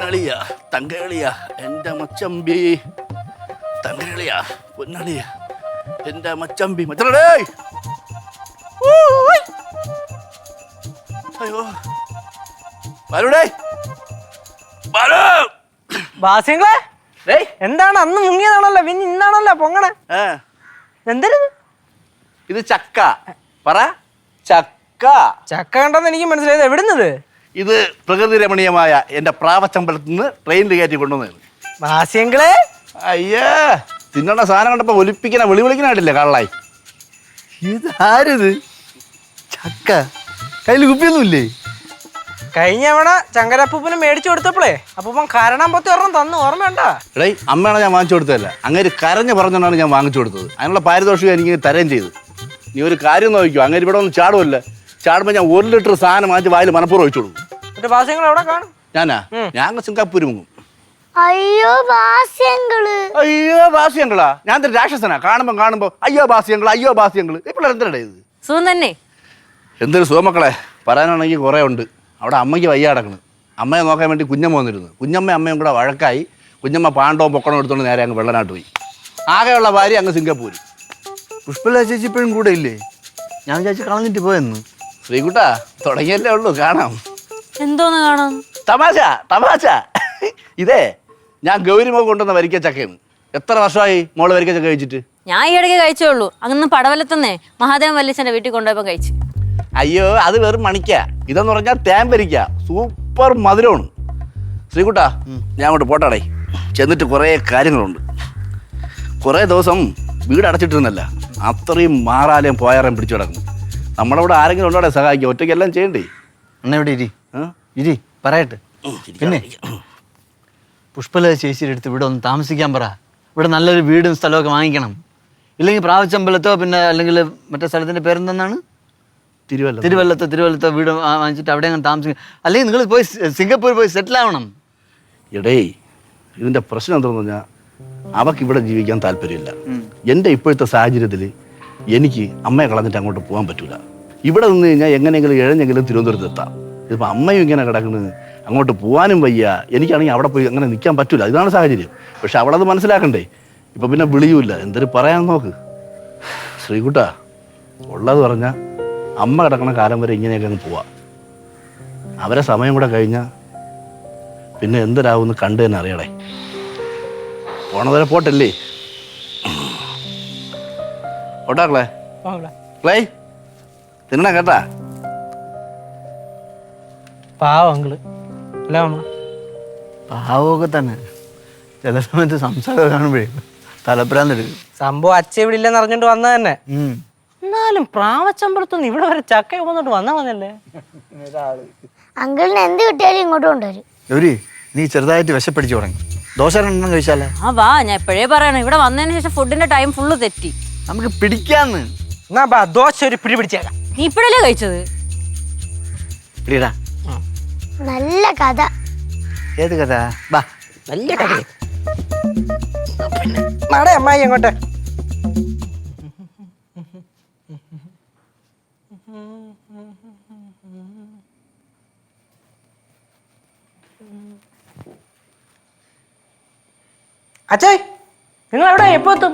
പൊന്നളിയ തങ്കകളിയ എൻ്റെ മച്ചമ്പി തങ്കകളിയ പൊന്നളിയ എൻ്റെ മച്ചമ്പി മച്ചടേ അയ്യോ വരൂടേ വരൂ ബാസ്യങ്ങളെ എന്താണ് അന്ന് മുങ്ങിയതാണല്ലോ പിന്നെ ഇന്നാണല്ലോ പൊങ്ങണേ എന്തായിരുന്നു ഇത് ചക്ക പറ ചക്ക ചക്ക കണ്ടെന്ന് എനിക്ക് മനസ്സിലായത് എവിടുന്നത് ഇത് പ്രകൃതി രമണീയമായ എൻ്റെ പ്രാവച്ചമ്പലത്തിൽ നിന്ന് ട്രെയിനിൽ കയറ്റി കൊണ്ടുവന്നത് ബാസ്യങ്ങളെ അയ്യേ തിന്നണ സാധനം കണ്ടപ്പോ ഒലിപ്പിക്കണ വിളിക്കണായിട്ടില്ലേ കള്ളായി ഇതാരിത് ചക്ക കയ്യിൽ കുപ്പിയൊന്നുമില്ലേ കഴിഞ്ഞ തവണ ചങ്കരപ്പൂപ്പന് മേടിച്ചു കൊടുത്തപ്പോഴേ അപ്പൂപ്പൻ കരണം പൊത്തി ഒരെണ്ണം തന്നു ഓർമ്മയുണ്ടോ എടേ അമ്മയാണ് ഞാൻ വാങ്ങിച്ചു കൊടുത്തതല്ല അങ്ങനെ കരഞ്ഞ് പറഞ്ഞുകൊണ്ടാണ് ഞാൻ വാങ്ങിച്ചു കൊടുത്തത് അതിനുള്ള പാരിതോഷികം എനിക്ക് തരുകയും ചെയ്തു നീ ഒരു കാര്യം നോക്കിക്കോ അങ്ങനെ ഇവിടെ ഒന്നും ചാടുമല്ല ചാടുമ്പോൾ ഞാൻ 1 ലിറ്റർ സാധനം വാങ്ങിച്ച് വായിൽ മനപ്പൂർവ്വം ഒഴിച്ചു കൊടുക്കും എന്നിട്ട് ബാസ്യങ്ങൾ എവിടെ കാണും ഞാൻ സിംഗപ്പൂർ മുങ്ങും അയ്യോ ബാസ്യങ്ങള് അയ്യോ ബാസ്യങ്ങളാ ഞാൻ രാക്ഷസനാ കാണുമ്പോ അയ്യോ ബാസ്യങ്ങള് ഇപ്പോൾ എന്തിനാ ഇത് സുഖം തന്നെ എന്തൊരു സുഖമക്കളെ പറയാനാണെങ്കിൽ കുറേ ഉണ്ട് അവിടെ അമ്മയ്ക്ക് വയ്യ കിടക്കണ് അമ്മയെ നോക്കാൻ വേണ്ടി കുഞ്ഞമ്മ വന്നിരുന്നു കുഞ്ഞമ്മ അമ്മയും കൂടെ വഴക്കായി കുഞ്ഞമ്മ പാണ്ടവും പൊക്കണവും എടുത്തോണ്ട് നേരെ അങ്ങ് വെള്ളനാട്ട് പോയി ആകെയുള്ള ഭാര്യ അങ്ങ് സിംഗപ്പൂർ പുഷ്പല ചേച്ചി ഇപ്പോഴും കൂടെ ഇല്ലേ ഞാൻ ചേച്ചി കളഞ്ഞിട്ട് പോയെന്ന് ശ്രീകുട്ടാ തുടങ്ങിയല്ലേ ഉള്ളൂ കാണാം എന്തോന്ന് കാണാം തമാശ ഇതേ ഞാൻ ഗൗരിമോ കൊണ്ടുവന്ന വരിക്ക ചക്കയാണ് എത്ര വർഷമായി മോള് വരിക്ക ചക്ക കഴിച്ചിട്ട് ഞാൻ ഈ ഇടയ്ക്ക് കഴിച്ചേ ഉള്ളൂ അങ്ങ് പടവലത്തന്നെ മഹാദേവൻ വല്യച്ഛൻ്റെ വീട്ടിൽ കൊണ്ടുപോയപ്പോൾ കഴിച്ചു അയ്യോ അത് വെറും മണിക്ക ഇതെന്ന് പറഞ്ഞാൽ തേമ്പരിക്ക സൂപ്പർ മധുരമാണ് ശ്രീകുട്ടാ ഞാൻ അങ്ങോട്ട് പോട്ടാടേ ചെന്നിട്ട് കുറേ കാര്യങ്ങളുണ്ട് കുറേ ദിവസം വീട് അടച്ചിട്ടിരുന്നല്ല അത്രയും മാറാലേം പോയാറേം പിടിച്ചു കിടക്കും നമ്മളവിടെ ആരെങ്കിലും ഉണ്ടോടെ സഹായിക്കും ഒറ്റയ്ക്കെല്ലാം ചെയ്യണ്ടേ അണ്ണ ഇവിടെ ഇരി പറയട്ടെ പിന്നെ പുഷ്പല ചേച്ചിയുടെ അടുത്ത് ഇവിടെ ഒന്ന് താമസിക്കാൻ പറ ഇവിടെ നല്ലൊരു വീടും സ്ഥലമൊക്കെ വാങ്ങിക്കണം ഇല്ലെങ്കിൽ പ്രാവച്ചമ്പലത്തോ പിന്നെ അല്ലെങ്കിൽ മറ്റേ സ്ഥലത്തിൻ്റെ പേരെന്താണ് തിരുവല്ലത്തോ വീട് വാങ്ങിച്ചിട്ട് അവിടെ അങ്ങനെ താമസിക്കും അല്ലെങ്കിൽ നിങ്ങൾ പോയി സിംഗപ്പൂർ പോയി സെറ്റിൽ ആവണം എടേ ഇതിൻ്റെ പ്രശ്നം എന്താണെന്ന് പറഞ്ഞാൽ അവൾക്ക് ഇവിടെ ജീവിക്കാൻ താല്പര്യമില്ല എൻ്റെ ഇപ്പോഴത്തെ സാഹചര്യത്തിൽ എനിക്ക് അമ്മയെ കളഞ്ഞിട്ട് അങ്ങോട്ട് പോകാൻ പറ്റില്ല ഇവിടെ നിന്ന് കഴിഞ്ഞാൽ എങ്ങനെയെങ്കിലും ഇഴഞ്ഞെങ്കിലും തിരുവനന്തപുരത്ത് എത്താം ഇതിപ്പോൾ അമ്മയും ഇങ്ങനെ കിടക്കുന്നത് അങ്ങോട്ട് പോകാനും വയ്യ എനിക്കാണെങ്കിൽ അവിടെ പോയി അങ്ങനെ നിൽക്കാൻ പറ്റില്ല ഇതാണ് സാഹചര്യം പക്ഷെ അവളത് മനസ്സിലാക്കണ്ടേ ഇപ്പം പിന്നെ വിളിയൂല്ല എന്തൊരു പറയാൻ നോക്ക് ശ്രീകുട്ടാ ഉള്ളത് പറഞ്ഞാൽ അമ്മ കിടക്കണ കാലം വരെ ഇങ്ങനെയൊക്കെ അങ്ങ് പോവാം അവരെ സമയം കൂടെ കഴിഞ്ഞാൽ പിന്നെ എന്തരാവുമെന്ന് കണ്ടു തന്നെ അറിയണേ പോണവരെ പോട്ടല്ലേ ഓട്ടാക്കളേ ക്ലേ തിന്നണ കേട്ടാ പാവങ്ങള് അല്ല പാവമൊക്കെ തന്നെ ചില സമയത്ത് സംസാരം കാണുമ്പോഴേ തലപ്രാന്തെടുക്കും സംഭവം അച്ഛ ഇവിടെ ഇല്ലെന്ന് അറിഞ്ഞിട്ട് വന്നത് തന്നെ എന്നാലും പ്രാവച്ചമ്പലത്തൊന്നും ഇവിടെ വരെ ചക്ക വന്നിട്ട് വന്നാ മതിയല്ലേ അങ്കിളിന് എന്ത് കിട്ടിയാലും ഇങ്ങോട്ട് കൊണ്ടുവരും ഗൗരി നീ ചെറുതായിട്ട് വിശപ്പടിച്ചു തുടങ്ങി ദോശ രണ്ടെണ്ണം കഴിച്ചാലേ വാ ഞാൻ എപ്പോഴേ പറയണം ഇവിടെ വന്നതിന് ശേഷം ഫുഡിന്റെ ടൈം ഫുള്ള് തെറ്റി നമുക്ക് പിടിക്കാന്ന് എന്നാ ബാ ദോശ ഒരു പിടി പിടിച്ചേക്കാം നീ ഇപ്പോഴല്ലേ കഴിച്ചത് പിടിടാ നല്ല കഥ ഏത് കഥ ബാ നല്ല കഥ പിന്നെ നാടെ അമ്മായി അങ്ങോട്ടെ അച്ഛേ നിങ്ങൾ എവിടെ എപ്പോ എത്തും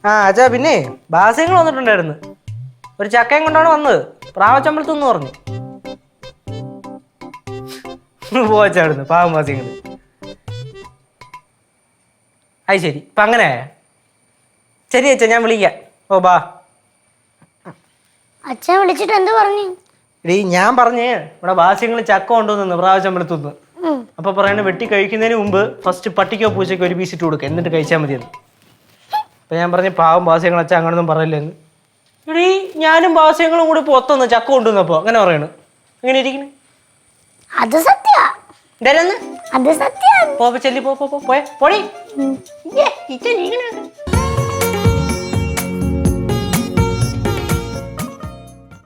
അച്ഛാ പിന്നെ ബാസ്യങ്ങൾ വന്നിട്ടുണ്ടായിരുന്നു ഒരു ചക്കയും കൊണ്ടാണ് വന്നത് പ്രാവച്ചമ്പലത്തെന്ന് പറഞ്ഞു പോച്ചാടുന്നു പാവം ബാസ്യങ്ങൾ അത് ശരി ഇപ്പം അങ്ങനെ ശരി അച്ഛാ ഞാൻ വിളിക്കാം ഓ ബാ അച്ഛൻ വിളിച്ചിട്ട് എന്ത് പറഞ്ഞു എടീ ഞാൻ പറഞ്ഞേ ഇവിടെ ബാസ്യങ്ങൾ ചക്ക കൊണ്ടുവന്നു പ്രാവച്ചമ്പലത്തുനിന്ന് അപ്പൊ പറയണ വെട്ടി കഴിക്കുന്നതിന് മുമ്പ് ഫസ്റ്റ് പട്ടിക്കോ പൂച്ചയ്ക്കോ ഒരു പീസ് ഇട്ട് കൊടുക്കുക എന്നിട്ട് കഴിച്ചാൽ മതിയെന്ന് അപ്പൊ ഞാൻ പറഞ്ഞ പാവം ബാസ്യങ്ങൾ അച്ഛൻ അങ്ങനൊന്നും പറയില്ലെന്ന് എടീ ഞാനും ബാസ്യങ്ങളും കൂടി പൊത്തന്ന് ചക്ക കൊണ്ടുവന്നപ്പോ അങ്ങനെ പറയണു എങ്ങനെ ഇരിക്കണേ അത് സത്യ എന്തായാലും അത് സത്യ പോ ചെല്ലി പോയെ പോടി